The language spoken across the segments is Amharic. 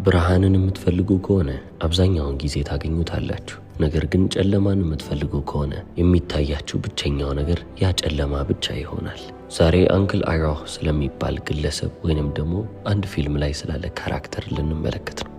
ብርሃንን የምትፈልጉ ከሆነ አብዛኛውን ጊዜ ታገኙታላችሁ። ነገር ግን ጨለማን የምትፈልጉ ከሆነ የሚታያችሁ ብቸኛው ነገር ያ ጨለማ ብቻ ይሆናል። ዛሬ አንክል አይሮህ ስለሚባል ግለሰብ ወይንም ደግሞ አንድ ፊልም ላይ ስላለ ካራክተር ልንመለከት ነው።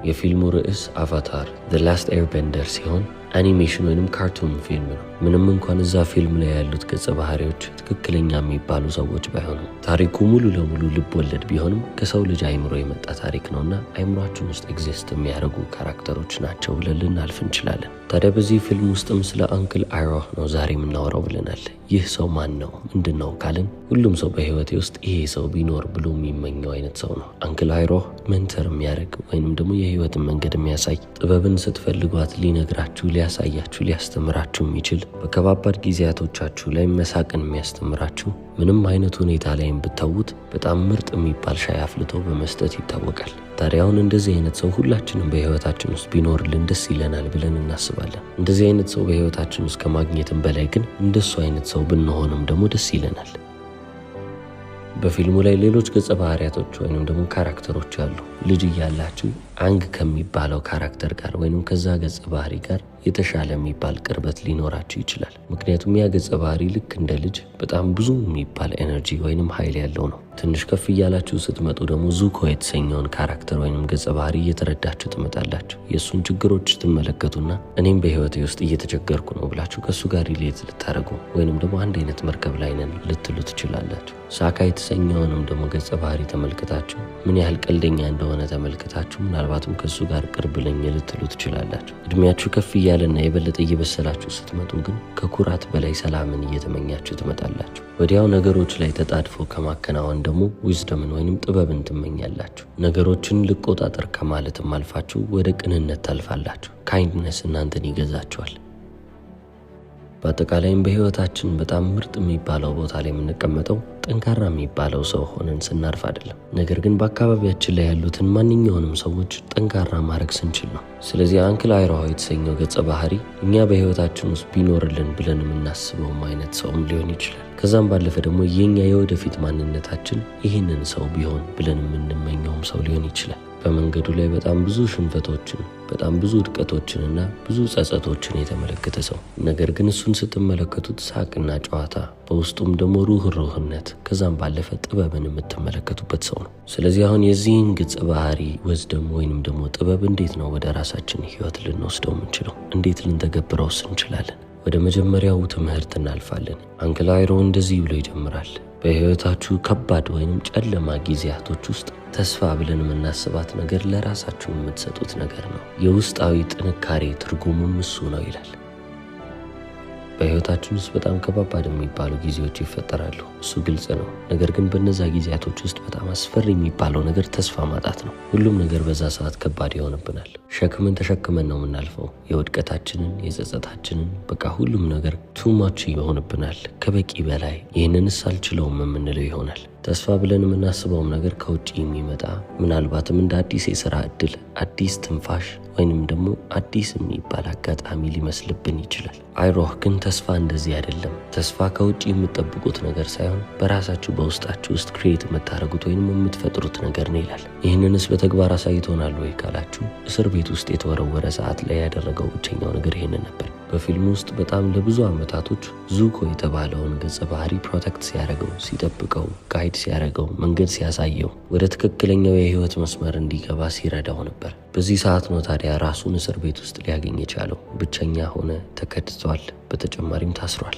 የፊልሙ ርዕስ አቫታር ዘ ላስት ኤርቤንደር ሲሆን አኒሜሽን ወይንም ካርቱን ፊልም ነው። ምንም እንኳን እዛ ፊልም ላይ ያሉት ገጸ ባህሪዎች ትክክለኛ የሚባሉ ሰዎች ባይሆኑም ታሪኩ ሙሉ ለሙሉ ልብ ወለድ ቢሆንም ከሰው ልጅ አይምሮ የመጣ ታሪክ ነውና አይምሯችን ውስጥ ኤግዚስት የሚያደርጉ ካራክተሮች ናቸው ብለን ልናልፍ እንችላለን። ታዲያ በዚህ ፊልም ውስጥም ስለ አንክል አይሮህ ነው ዛሬ የምናወራው ብለናል። ይህ ሰው ማን ነው ምንድን ነው ካልን ሁሉም ሰው በህይወቴ ውስጥ ይሄ ሰው ቢኖር ብሎ የሚመኘው አይነት ሰው ነው። አንክል አይሮህ ሜንተር የሚያደርግ ወይንም ደግሞ የህይወትን መንገድ የሚያሳይ ጥበብን ስትፈልጓት ሊነግራችሁ ሊያሳያችሁ ሊያስተምራችሁ የሚችል በከባባድ ጊዜያቶቻችሁ ላይ መሳቅን የሚያስተምራችሁ ምንም አይነት ሁኔታ ላይም ብታውት በጣም ምርጥ የሚባል ሻይ አፍልቶ በመስጠት ይታወቃል። ታዲያ አሁን እንደዚህ አይነት ሰው ሁላችንም በህይወታችን ውስጥ ቢኖርልን ደስ ይለናል ብለን እናስባለን። እንደዚህ አይነት ሰው በህይወታችን ውስጥ ከማግኘትም በላይ ግን እንደሱ አይነት ሰው ብንሆንም ደግሞ ደስ ይለናል። በፊልሙ ላይ ሌሎች ገጸ ባህሪያቶች ወይንም ደግሞ ካራክተሮች አሉ። ልጅ እያላችሁ አንግ ከሚባለው ካራክተር ጋር ወይንም ከዛ ገጸ ባህሪ ጋር የተሻለ የሚባል ቅርበት ሊኖራችሁ ይችላል። ምክንያቱም ያ ገጸ ባህሪ ልክ እንደ ልጅ በጣም ብዙ የሚባል ኤነርጂ ወይንም ኃይል ያለው ነው። ትንሽ ከፍ እያላችሁ ስትመጡ ደግሞ ዙኮ የተሰኘውን ካራክተር ወይንም ገጸ ባህሪ እየተረዳችሁ ትመጣላችሁ። የእሱን ችግሮች ትመለከቱና እኔም በህይወቴ ውስጥ እየተቸገርኩ ነው ብላችሁ ከእሱ ጋር ሪሌት ልታደርጉ ወይንም ደግሞ አንድ አይነት መርከብ ላይ ነን ልትሉ ትችላላችሁ። ሳካ የተሰኘውንም ደግሞ ገጸ ባህሪ ተመልክታችሁ ምን ያህል ቀልደኛ እንደሆነ ተመልክታችሁ ምናልባትም ከእሱ ጋር ቅርብ ነኝ ልትሉ ትችላላችሁ። እድሜያችሁ ከፍ እያለና የበለጠ እየበሰላችሁ ስትመጡ ግን ከኩራት በላይ ሰላምን እየተመኛችሁ ትመጣላችሁ። ወዲያው ነገሮች ላይ ተጣድፎ ከማከናወን ደግሞ ዊዝደምን ወይንም ጥበብን ትመኛላችሁ። ነገሮችን ልቆጣጠር ከማለትም አልፋችሁ ወደ ቅንነት ታልፋላችሁ። ካይንድነስ እናንተን ይገዛችኋል። በአጠቃላይም በህይወታችን በጣም ምርጥ የሚባለው ቦታ ላይ የምንቀመጠው ጠንካራ የሚባለው ሰው ሆነን ስናርፍ አይደለም፣ ነገር ግን በአካባቢያችን ላይ ያሉትን ማንኛውንም ሰዎች ጠንካራ ማድረግ ስንችል ነው። ስለዚህ አንክል አይሮህ የተሰኘው ገጸ ባህሪ እኛ በህይወታችን ውስጥ ቢኖርልን ብለን የምናስበውም አይነት ሰውም ሊሆን ይችላል። ከዛም ባለፈ ደግሞ የኛ የወደፊት ማንነታችን ይህንን ሰው ቢሆን ብለን የምንመኘውም ሰው ሊሆን ይችላል። በመንገዱ ላይ በጣም ብዙ ሽንፈቶችን በጣም ብዙ ውድቀቶችንና ብዙ ጸጸቶችን የተመለከተ ሰው፣ ነገር ግን እሱን ስትመለከቱት ሳቅና ጨዋታ በውስጡም ደግሞ ሩህሩህነት ከዛም ባለፈ ጥበብን የምትመለከቱበት ሰው ነው። ስለዚህ አሁን የዚህን ገጸ ባህሪ ወዝደም ወይንም ደግሞ ጥበብ እንዴት ነው ወደ ራሳችን ህይወት ልንወስደው የምንችለው? እንዴት ልንተገብረውስ እንችላለን? ወደ መጀመሪያው ትምህርት እናልፋለን። አንክል አይሮህ እንደዚህ ብሎ ይጀምራል። በህይወታችሁ ከባድ ወይንም ጨለማ ጊዜያቶች ውስጥ ተስፋ ብለን የምናስባት ነገር ለራሳችሁ የምትሰጡት ነገር ነው። የውስጣዊ ጥንካሬ ትርጉሙም እሱ ነው ይላል። በህይወታችን ውስጥ በጣም ከባድ የሚባሉ ጊዜዎች ይፈጠራሉ፣ እሱ ግልጽ ነው። ነገር ግን በነዛ ጊዜያቶች ውስጥ በጣም አስፈሪ የሚባለው ነገር ተስፋ ማጣት ነው። ሁሉም ነገር በዛ ሰዓት ከባድ ይሆንብናል። ሸክምን ተሸክመን ነው የምናልፈው። የውድቀታችንን፣ የጸጸታችንን በቃ ሁሉም ነገር ቱማች ይሆንብናል፣ ከበቂ በላይ። ይህንንስ አልችለውም የምንለው ይሆናል። ተስፋ ብለን የምናስበውም ነገር ከውጭ የሚመጣ ምናልባትም እንደ አዲስ የሥራ ዕድል፣ አዲስ ትንፋሽ ወይንም ደግሞ አዲስ የሚባል አጋጣሚ ሊመስልብን ይችላል። አይሮህ ግን ተስፋ እንደዚህ አይደለም። ተስፋ ከውጭ የምትጠብቁት ነገር ሳይሆን በራሳችሁ በውስጣችሁ ውስጥ ክሬት የምታደርጉት ወይንም የምትፈጥሩት ነገር ነው ይላል። ይህንንስ በተግባር አሳይቶናል ወይ ካላችሁ እስር ቤት ውስጥ የተወረወረ ሰዓት ላይ ያደረገው ብቸኛው ነገር ይህንን ነበር። በፊልም ውስጥ በጣም ለብዙ ዓመታቶች ዙኮ የተባለውን ገጸ ባህሪ ፕሮቴክት ሲያደርገው፣ ሲጠብቀው፣ ጋይድ ሲያደርገው፣ መንገድ ሲያሳየው፣ ወደ ትክክለኛው የህይወት መስመር እንዲገባ ሲረዳው ነበር። በዚህ ሰዓት ነው ታዲያ ራሱን እስር ቤት ውስጥ ሊያገኝ የቻለው። ብቸኛ ሆነ፣ ተከድቷል፣ በተጨማሪም ታስሯል።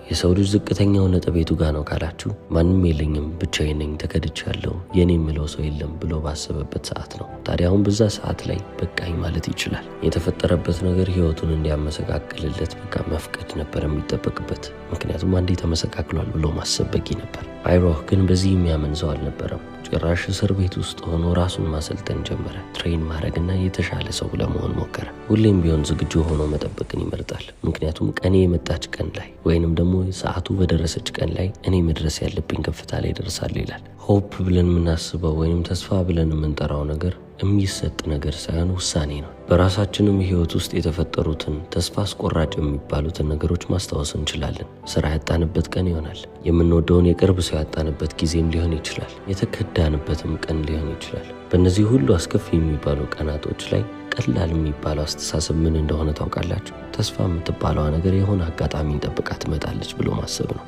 የሰው ልጅ ዝቅተኛው ነጥብ የቱ ጋ ነው ካላችሁ ማንም የለኝም፣ ብቻዬን ነኝ፣ ተከድቻለሁ፣ የኔ የምለው ሰው የለም ብሎ ባሰበበት ሰዓት ነው። ታዲያ አሁን በዛ ሰዓት ላይ በቃኝ ማለት ይችላል። የተፈጠረበት ነገር ህይወቱን እንዲያመሰቃቅልለት በቃ መፍቀድ ነበር የሚጠበቅበት። ምክንያቱም አንዴ ተመሰቃቅሏል ብሎ ማሰብ በቂ ነበር። አይሮህ ግን በዚህ የሚያምን ሰው አልነበረም። ጭራሽ እስር ቤት ውስጥ ሆኖ ራሱን ማሰልጠን ጀመረ። ትሬን ማድረግና የተሻለ ሰው ለመሆን ሞከረ። ሁሌም ቢሆን ዝግጁ ሆኖ መጠበቅን ይመርጣል። ምክንያቱም ቀኔ የመጣች ቀን ላይ ወይንም ደግሞ ሰዓቱ በደረሰች ቀን ላይ እኔ መድረስ ያለብኝ ከፍታ ላይ ደርሳለሁ ይላል። ሆፕ ብለን የምናስበው ወይንም ተስፋ ብለን የምንጠራው ነገር የሚሰጥ ነገር ሳይሆን ውሳኔ ነው። በራሳችንም ሕይወት ውስጥ የተፈጠሩትን ተስፋ አስቆራጭ የሚባሉትን ነገሮች ማስታወስ እንችላለን። ስራ ያጣንበት ቀን ይሆናል። የምንወደውን የቅርብ ሰው ያጣንበት ጊዜም ሊሆን ይችላል። የተከዳንበትም ቀን ሊሆን ይችላል። በእነዚህ ሁሉ አስከፊ የሚባሉ ቀናቶች ላይ ቀላል የሚባለው አስተሳሰብ ምን እንደሆነ ታውቃላችሁ? ተስፋ የምትባለዋ ነገር የሆነ አጋጣሚን ጠብቃ ትመጣለች ብሎ ማሰብ ነው።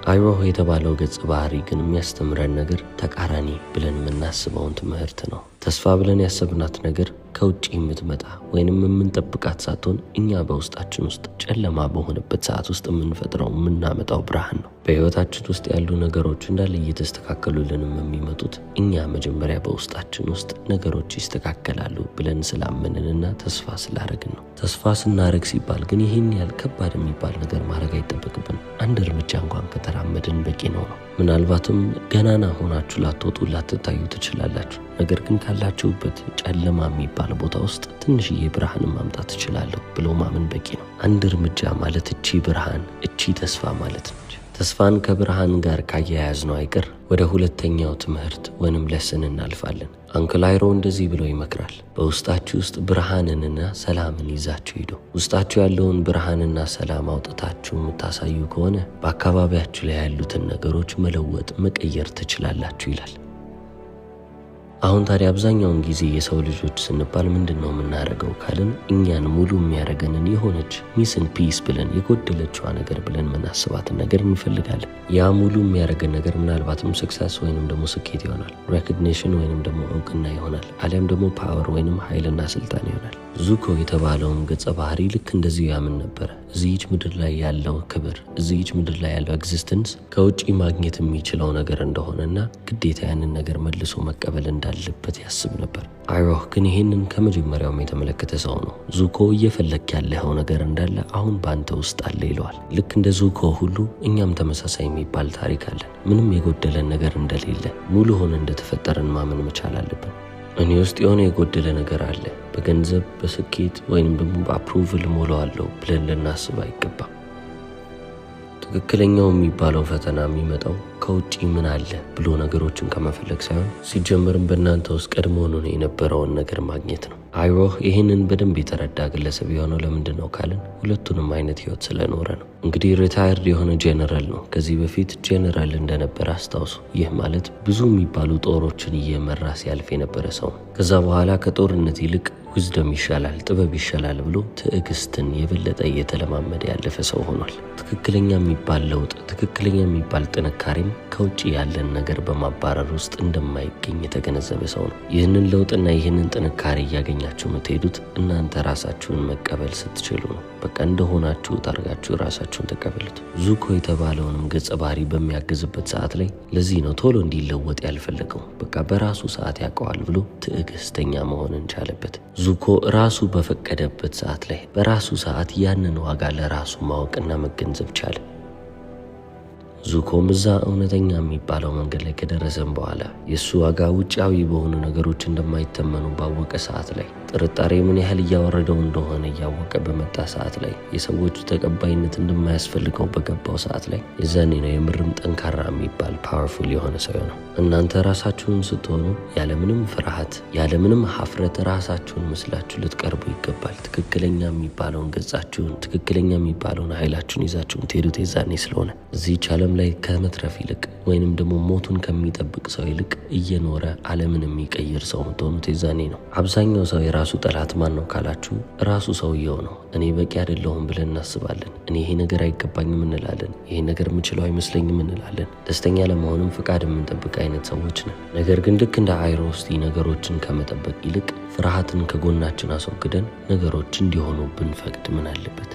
አይሮህ የተባለው ገጸ ባህሪ ግን የሚያስተምረን ነገር ተቃራኒ ብለን የምናስበውን ትምህርት ነው። ተስፋ ብለን ያሰብናት ነገር ከውጭ የምትመጣ ወይንም የምንጠብቃት ሳትሆን እኛ በውስጣችን ውስጥ ጨለማ በሆነበት ሰዓት ውስጥ የምንፈጥረው የምናመጣው ብርሃን ነው። በሕይወታችን ውስጥ ያሉ ነገሮች እንዳለ እየተስተካከሉልንም የሚመጡት እኛ መጀመሪያ በውስጣችን ውስጥ ነገሮች ይስተካከላሉ ብለን ስላመንንና ተስፋ ስላረግን ነው። ተስፋ ስናረግ ሲባል ግን ይህን ያህል ከባድ የሚባል ነገር ማድረግ አይጠበቅብንም። አንድ እርምጃ እንኳን ከተራመድን በቂ ነው። ምናልባትም ገናና ሆናችሁ ላትወጡ ላትታዩ ትችላላችሁ። ነገር ግን ካላችሁበት ጨለማ የሚባል ቦታ ውስጥ ትንሽዬ ብርሃን ማምጣት ትችላለሁ ብሎ ማመን በቂ ነው። አንድ እርምጃ ማለት እቺ ብርሃን፣ እቺ ተስፋ ማለት ነች። ተስፋን ከብርሃን ጋር ካያያዝነው አይቀር ወደ ሁለተኛው ትምህርት ወይንም ለስን እናልፋለን። አንክል አይሮ እንደዚህ ብሎ ይመክራል። በውስጣችሁ ውስጥ ብርሃንንና ሰላምን ይዛችሁ ሂዱ። ውስጣችሁ ያለውን ብርሃንና ሰላም አውጥታችሁ የምታሳዩ ከሆነ በአካባቢያችሁ ላይ ያሉትን ነገሮች መለወጥ፣ መቀየር ትችላላችሁ ይላል። አሁን ታዲያ አብዛኛውን ጊዜ የሰው ልጆች ስንባል ምንድን ነው የምናደርገው ካልን እኛን ሙሉ የሚያደርገንን የሆነች ሚስን ፒስ ብለን የጎደለችዋ ነገር ብለን የምናስባትን ነገር እንፈልጋለን። ያ ሙሉ የሚያደርገን ነገር ምናልባትም ስክሰስ ወይንም ደግሞ ስኬት ይሆናል፣ ሬኮግኒሽን ወይንም ደግሞ እውቅና ይሆናል፣ አሊያም ደግሞ ፓወር ወይንም ኃይልና ስልጣን ይሆናል። ዙኮ የተባለውን ገጸ ባህሪ ልክ እንደዚሁ ያምን ነበረ። እዚህች ምድር ላይ ያለው ክብር፣ እዚህች ምድር ላይ ያለው ኤግዚስተንስ ከውጪ ማግኘት የሚችለው ነገር እንደሆነና ግዴታ ያንን ነገር መልሶ መቀበል እንዳለበት ያስብ ነበር። አይሮህ ግን ይህንን ከመጀመሪያውም የተመለከተ ሰው ነው። ዙኮ እየፈለክ ያለኸው ነገር እንዳለ አሁን በአንተ ውስጥ አለ ይለዋል። ልክ እንደ ዙኮ ሁሉ እኛም ተመሳሳይ የሚባል ታሪክ አለን። ምንም የጎደለን ነገር እንደሌለ ሙሉ ሆነ እንደተፈጠረን ማመን መቻል አለብን። እኔ ውስጥ የሆነ የጎደለ ነገር አለ፣ በገንዘብ በስኬት ወይንም ደግሞ በአፕሩቭል ሞላዋለሁ ብለን ልናስብ አይገባም። ትክክለኛው የሚባለው ፈተና የሚመጣው ከውጪ ምን አለ ብሎ ነገሮችን ከመፈለግ ሳይሆን ሲጀምርም በእናንተ ውስጥ ቀድሞውኑ የነበረውን ነገር ማግኘት ነው። አይሮህ ይህንን በደንብ የተረዳ ግለሰብ የሆነው ለምንድን ነው ካልን ሁለቱንም አይነት ህይወት ስለኖረ ነው። እንግዲህ ሪታየርድ የሆነ ጄኔራል ነው። ከዚህ በፊት ጄኔራል እንደነበረ አስታውሱ። ይህ ማለት ብዙ የሚባሉ ጦሮችን እየመራ ሲያልፍ የነበረ ሰው። ከዛ በኋላ ከጦርነት ይልቅ ዊዝደም ይሻላል፣ ጥበብ ይሻላል ብሎ ትዕግስትን የበለጠ እየተለማመደ ያለፈ ሰው ሆኗል። ትክክለኛ የሚባል ለውጥ፣ ትክክለኛ የሚባል ጥንካሬም ከውጭ ያለን ነገር በማባረር ውስጥ እንደማይገኝ የተገነዘበ ሰው ነው። ይህንን ለውጥና ይህንን ጥንካሬ እያገኛችሁ የምትሄዱት እናንተ ራሳችሁን መቀበል ስትችሉ ነው። በቃ እንደሆናችሁ ታርጋችሁ ራሳችሁን ተቀበሉት። ዙኮ የተባለውንም ገጸ ባህሪ በሚያግዝበት ሰዓት ላይ ለዚህ ነው ቶሎ እንዲለወጥ ያልፈለገው። በቃ በራሱ ሰዓት ያውቀዋል ብሎ ትዕግስተኛ መሆንን ቻለበት። ዙኮ ራሱ በፈቀደበት ሰዓት ላይ በራሱ ሰዓት ያንን ዋጋ ለራሱ ማወቅና መገንዘብ ቻለ። ዙኮም እዛ እውነተኛ የሚባለው መንገድ ላይ ከደረሰም በኋላ የእሱ ዋጋ ውጫዊ በሆኑ ነገሮች እንደማይተመኑ ባወቀ ሰዓት ላይ ጥርጣሬ ምን ያህል እያወረደው እንደሆነ እያወቀ በመጣ ሰዓት ላይ የሰዎቹ ተቀባይነት እንደማያስፈልገው በገባው ሰዓት ላይ የዛኔ ነው የምርም ጠንካራ የሚባል ፓወርፉል የሆነ ሰው ነው። እናንተ ራሳችሁን ስትሆኑ ያለምንም ፍርሃት ያለምንም ሀፍረት ራሳችሁን መስላችሁ ልትቀርቡ ይገባል። ትክክለኛ የሚባለውን ገጻችሁን ትክክለኛ የሚባለውን ኃይላችሁን ይዛችሁን ትሄዱት የዛኔ ስለሆነ እዚህች ዓለም ላይ ከመትረፍ ይልቅ ወይንም ደግሞ ሞቱን ከሚጠብቅ ሰው ይልቅ እየኖረ ዓለምን የሚቀይር ሰው የምትሆኑት የዛኔ ነው። አብዛኛው ሰው የራሱ ጠላት ማን ነው ካላችሁ ራሱ ሰውየው ነው። እኔ በቂ አይደለሁም ብለን እናስባለን። እኔ ይሄ ነገር አይገባኝም እንላለን። ይሄ ነገር የምችለው አይመስለኝም እንላለን። ደስተኛ ለመሆንም ፍቃድ የምንጠብቅ አይነት ሰዎች ነን። ነገር ግን ልክ እንደ አይሮ ውስጥ ነገሮችን ከመጠበቅ ይልቅ ፍርሃትን ከጎናችን አስወግደን ነገሮች እንዲሆኑ ብንፈቅድ ምን አለበት?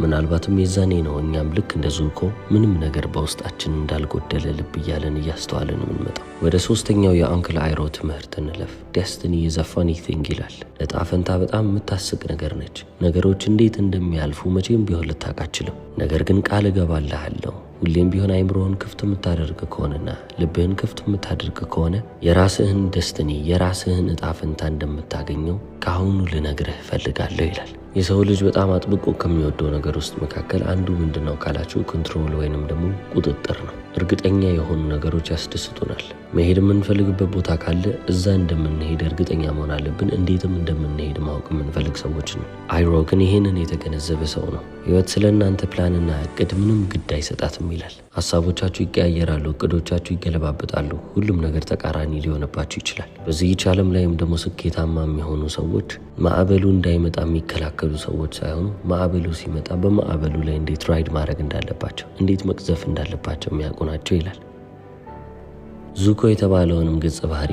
ምናልባትም የዛኔ ነው እኛም ልክ እንደ ዙኮ ምንም ነገር በውስጣችን እንዳልጎደለ ልብ እያለን እያስተዋልን የምንመጣው። ወደ ሶስተኛው የአንክል አይሮ ትምህርት እንለፍ። ዴስቲኒ ኢዝ አ ፈኒ ቲንግ ይላል። እጣ ፈንታ በጣም የምታስቅ ነገር ነች። ነገሮች እንዴት እንደሚያልፉ መቼም ቢሆን ልታውቅ አትችልም። ነገር ግን ቃል እገባልሃለሁ ሁሌም ቢሆን አይምሮህን ክፍት የምታደርግ ከሆነና ልብህን ክፍት የምታደርግ ከሆነ የራስህን ደስትኒ የራስህን እጣ ፈንታ እንደምታገኘው ከአሁኑ ልነግርህ እፈልጋለሁ ይላል። የሰው ልጅ በጣም አጥብቆ ከሚወደው ነገር ውስጥ መካከል አንዱ ምንድነው ካላችሁ ኮንትሮል ወይንም ደግሞ ቁጥጥር ነው። እርግጠኛ የሆኑ ነገሮች ያስደስቱናል። መሄድ የምንፈልግበት ቦታ ካለ እዛ እንደምንሄድ እርግጠኛ መሆን አለብን። እንዴትም እንደምንሄድ ማወቅ የምንፈልግ ሰዎች ነው። አይሮ ግን ይህንን የተገነዘበ ሰው ነው። ህይወት ስለ እናንተ ፕላንና እቅድ ምንም ግድ አይሰጣትም ይላል። ሀሳቦቻችሁ ይቀያየራሉ፣ እቅዶቻችሁ ይገለባበጣሉ። ሁሉም ነገር ተቃራኒ ሊሆንባችሁ ይችላል። በዚህች ዓለም ላይም ደግሞ ስኬታማ የሚሆኑ ሰዎች ማዕበሉ እንዳይመጣ የሚከላከሉ ሰዎች ሳይሆኑ ማዕበሉ ሲመጣ በማዕበሉ ላይ እንዴት ራይድ ማድረግ እንዳለባቸው፣ እንዴት መቅዘፍ እንዳለባቸው የሚያውቁ ናቸው ይላል። ዙኮ የተባለውንም ገጸ ባህሪ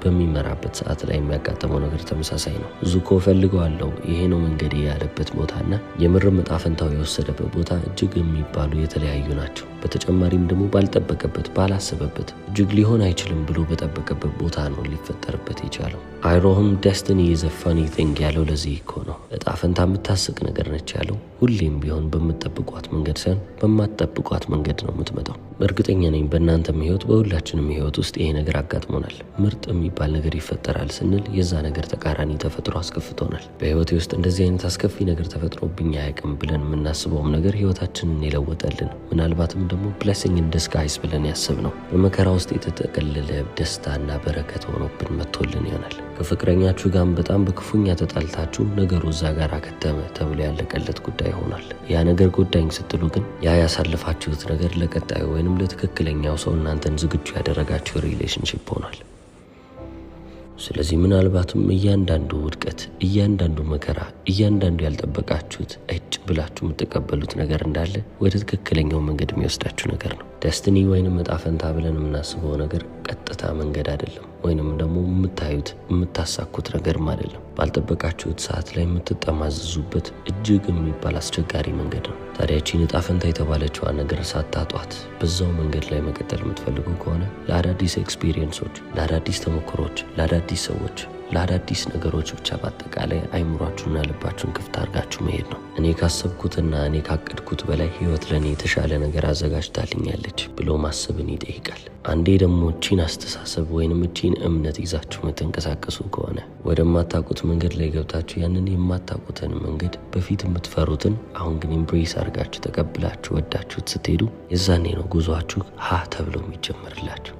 በሚመራበት ሰዓት ላይ የሚያጋጥመው ነገር ተመሳሳይ ነው። ዙኮ ፈልገዋለሁ ይሄ ነው መንገዴ ያለበት ቦታና የምርም ዕጣ ፈንታው የወሰደበት ቦታ እጅግ የሚባሉ የተለያዩ ናቸው። በተጨማሪም ደግሞ ባልጠበቀበት ባላሰበበት እጅግ ሊሆን አይችልም ብሎ በጠበቀበት ቦታ ነው ሊፈጠርበት የቻለው። አይሮህም ደስቲኒ ኢዝ አ ፈኒ ቲንግ ያለው ለዚህ እኮ ነው። ዕጣ ፈንታ የምታስቅ ነገር ነች ያለው። ሁሌም ቢሆን በምትጠብቋት መንገድ ሳይሆን በማትጠብቋት መንገድ ነው የምትመጣው። እርግጠኛ ነኝ በእናንተም ህይወት በሁላችንም ህይወት ውስጥ ይሄ ነገር አጋጥሞናል። ምርጥ የሚባል ነገር ይፈጠራል ስንል የዛ ነገር ተቃራኒ ተፈጥሮ አስከፍቶናል። በህይወቴ ውስጥ እንደዚህ አይነት አስከፊ ነገር ተፈጥሮብኝ አያውቅም ብለን የምናስበውም ነገር ህይወታችንን የለወጠልን ምናልባትም ደግሞ ብሌሲንግ ኢን ዲስጋይዝ ብለን ያስብነው በመከራ ውስጥ የተጠቀለለ ደስታና በረከት ሆኖብን መጥቶልን ይሆናል። ከፍቅረኛችሁ ጋር በጣም በክፉኛ ተጣልታችሁ ነገሩ እዛ ጋር አከተመ ተብሎ ያለቀለት ጉዳይ ሆኗል። ያ ነገር ጎዳኝ ስትሉ ግን ያ ያሳልፋችሁት ነገር ለቀጣዩ ወይንም ለትክክለኛው ሰው እናንተን ዝግጁ ያደረጋችሁ ሪሌሽንሺፕ ሆኗል። ስለዚህ ምናልባትም እያንዳንዱ ውድቀት፣ እያንዳንዱ መከራ፣ እያንዳንዱ ያልጠበቃችሁት እጭ ብላችሁ የምትቀበሉት ነገር እንዳለ ወደ ትክክለኛው መንገድ የሚወስዳችሁ ነገር ነው። ደስቲኒ ወይንም ዕጣ ፈንታ ብለን የምናስበው ነገር ቀጥታ መንገድ አይደለም፣ ወይንም ደግሞ የምታዩት የምታሳኩት ነገርም አይደለም። ባልጠበቃችሁት ሰዓት ላይ የምትጠማዘዙበት እጅግ የሚባል አስቸጋሪ መንገድ ነው። ታዲያ ይህችን ዕጣ ፈንታ የተባለችዋን ነገር ሳታጧት በዛው መንገድ ላይ መቀጠል የምትፈልጉ ከሆነ ለአዳዲስ ኤክስፒሪየንሶች፣ ለአዳዲስ ተሞክሮች፣ ለአዳዲስ ሰዎች፣ ለአዳዲስ ነገሮች ብቻ በአጠቃላይ አይምሯችሁና ልባችሁን ክፍት አድርጋችሁ መሄድ ነው። እኔ ካሰብኩትና እኔ ካቀድኩት በላይ ህይወት ለእኔ የተሻለ ነገር አዘጋጅታልኛለች ብሎ ማሰብን ይጠይቃል። አንዴ ደግሞ እቺን አስተሳሰብ ወይንም እቺን እምነት ይዛችሁ የምትንቀሳቀሱ ከሆነ ወደማታውቁት መንገድ ላይ ገብታችሁ ያንን የማታውቁትን መንገድ በፊት የምትፈሩትን አሁን ግን ኢምብሬስ አድርጋችሁ ተቀብላችሁ ወዳችሁት ስትሄዱ የዛኔ ነው ጉዟችሁ ሀ ተብሎ የሚጀምርላችሁ።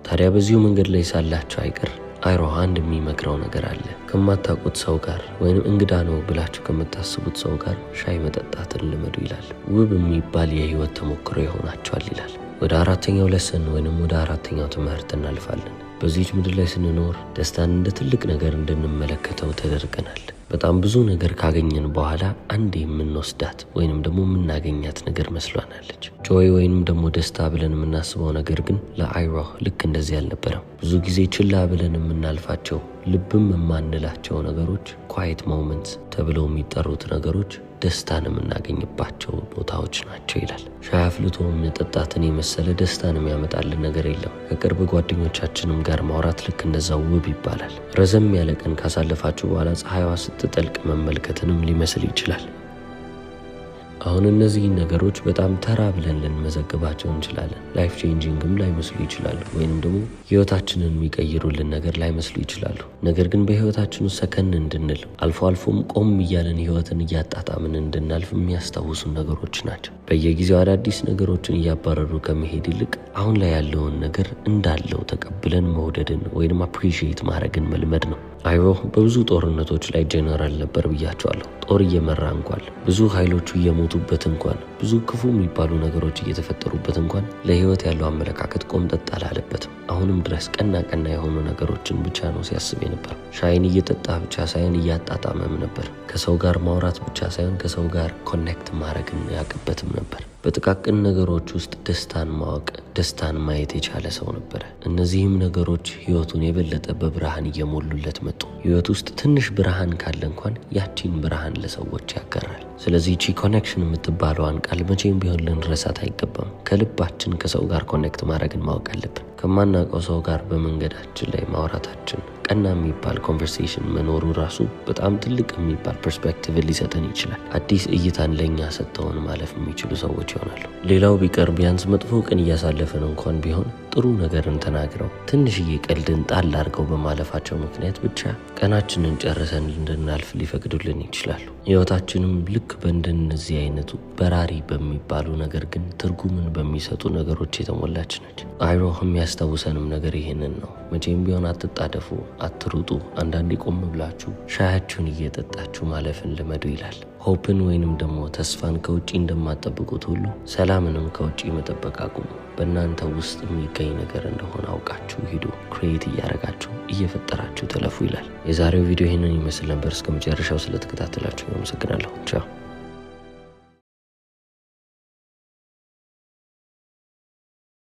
ታዲያ በዚሁ መንገድ ላይ ሳላችሁ አይቀር አይሮ አንድ የሚመክረው ነገር አለ። ከማታውቁት ሰው ጋር ወይንም እንግዳ ነው ብላችሁ ከምታስቡት ሰው ጋር ሻይ መጠጣትን ልመዱ ይላል። ውብ የሚባል የህይወት ተሞክሮ ይሆናችኋል ይላል። ወደ አራተኛው ለሰን ወይንም ወደ አራተኛው ትምህርት እናልፋለን። በዚህች ምድር ላይ ስንኖር ደስታን እንደ ትልቅ ነገር እንድንመለከተው ተደርገናል። በጣም ብዙ ነገር ካገኘን በኋላ አንድ የምንወስዳት ወይንም ደግሞ የምናገኛት ነገር መስሏናለች። ጆይ ወይንም ደግሞ ደስታ ብለን የምናስበው ነገር ግን ለአይሮ ልክ እንደዚህ አልነበረም። ብዙ ጊዜ ችላ ብለን የምናልፋቸው ልብም የማንላቸው ነገሮች ኳይት ሞመንትስ ተብለው የሚጠሩት ነገሮች ደስታን የምናገኝባቸው ቦታዎች ናቸው ይላል። ሻይ አፍልቶ መጠጣትን የመሰለ ደስታን የሚያመጣልን ነገር የለም። ከቅርብ ጓደኞቻችንም ጋር ማውራት ልክ እንደዛው ውብ ይባላል። ረዘም ያለ ቀን ካሳለፋችሁ በኋላ ፀሐይዋ ስትጠልቅ መመልከትንም ሊመስል ይችላል። አሁን እነዚህ ነገሮች በጣም ተራ ብለን ልንመዘግባቸው እንችላለን። ላይፍ ቼንጂንግም ላይመስሉ ይችላሉ፣ ወይንም ደግሞ ህይወታችንን የሚቀይሩልን ነገር ላይመስሉ ይችላሉ። ነገር ግን በህይወታችን ውስጥ ሰከን እንድንል አልፎ አልፎም ቆም እያለን ህይወትን እያጣጣምን እንድናልፍ የሚያስታውሱን ነገሮች ናቸው። በየጊዜው አዳዲስ ነገሮችን እያባረሩ ከመሄድ ይልቅ አሁን ላይ ያለውን ነገር እንዳለው ተቀብለን መውደድን ወይንም አፕሪሺየት ማድረግን መልመድ ነው። አይሮ በብዙ ጦርነቶች ላይ ጄኔራል ነበር ብያቸዋለሁ። ጦር እየመራ እንኳን ብዙ ኃይሎቹ እየሞቱበት እንኳን ብዙ ክፉ የሚባሉ ነገሮች እየተፈጠሩበት እንኳን ለህይወት ያለው አመለካከት ቆምጠጥ አላለበትም። አሁንም ድረስ ቀና ቀና የሆኑ ነገሮችን ብቻ ነው ሲያስብ የነበር። ሻይን እየጠጣ ብቻ ሳይሆን እያጣጣመም ነበር። ከሰው ጋር ማውራት ብቻ ሳይሆን ከሰው ጋር ኮኔክት ማድረግን ያቅበትም ነበር። በጥቃቅን ነገሮች ውስጥ ደስታን ማወቅ፣ ደስታን ማየት የቻለ ሰው ነበረ። እነዚህም ነገሮች ህይወቱን የበለጠ በብርሃን እየሞሉለት መጡ። ህይወት ውስጥ ትንሽ ብርሃን ካለ እንኳን ያቺን ብርሃን ለሰዎች ያጋራል። ስለዚህ ቺ ኮኔክሽን የምትባለዋን ቃል መቼም ቢሆን ልንረሳት አይገባም። ከልባችን ከሰው ጋር ኮኔክት ማድረግን ማወቅ አለብን። ከማናውቀው ሰው ጋር በመንገዳችን ላይ ማውራታችን፣ ቀና የሚባል ኮንቨርሴሽን መኖሩ ራሱ በጣም ትልቅ የሚባል ፐርስፔክቲቭ ሊሰጠን ይችላል። አዲስ እይታን ለእኛ ሰጥተውን ማለፍ የሚችሉ ሰዎች ይሆናሉ። ሌላው ቢቀር ቢያንስ መጥፎ ቀን እያሳለፈን እንኳን ቢሆን ጥሩ ነገርን ተናግረው ትንሽዬ ቀልድን ጣል አድርገው በማለፋቸው ምክንያት ብቻ ቀናችንን ጨርሰን እንድናልፍ ሊፈቅዱልን ይችላሉ። ሕይወታችንም ልክ በእንደነዚህ አይነቱ በራሪ በሚባሉ ነገር ግን ትርጉምን በሚሰጡ ነገሮች የተሞላች ነች። አይሮህ የሚያስታውሰንም ነገር ይሄንን ነው። መቼም ቢሆን አትጣደፉ፣ አትሩጡ፣ አንዳንዴ ቆም ብላችሁ ሻያችሁን እየጠጣችሁ ማለፍን ልመዱ ይላል። ሆፕን ወይንም ደግሞ ተስፋን ከውጪ እንደማጠብቁት ሁሉ ሰላምንም ከውጪ መጠበቅ አቁሙ። በእናንተ ውስጥ የሚገኝ ነገር እንደሆነ አውቃችሁ ሂዱ። ክሬት እያደረጋችሁ እየፈጠራችሁ ተለፉ ይላል። የዛሬው ቪዲዮ ይህንን ይመስል ነበር። እስከ መጨረሻው ስለተከታተላችሁ አመሰግናለሁ። ቻው።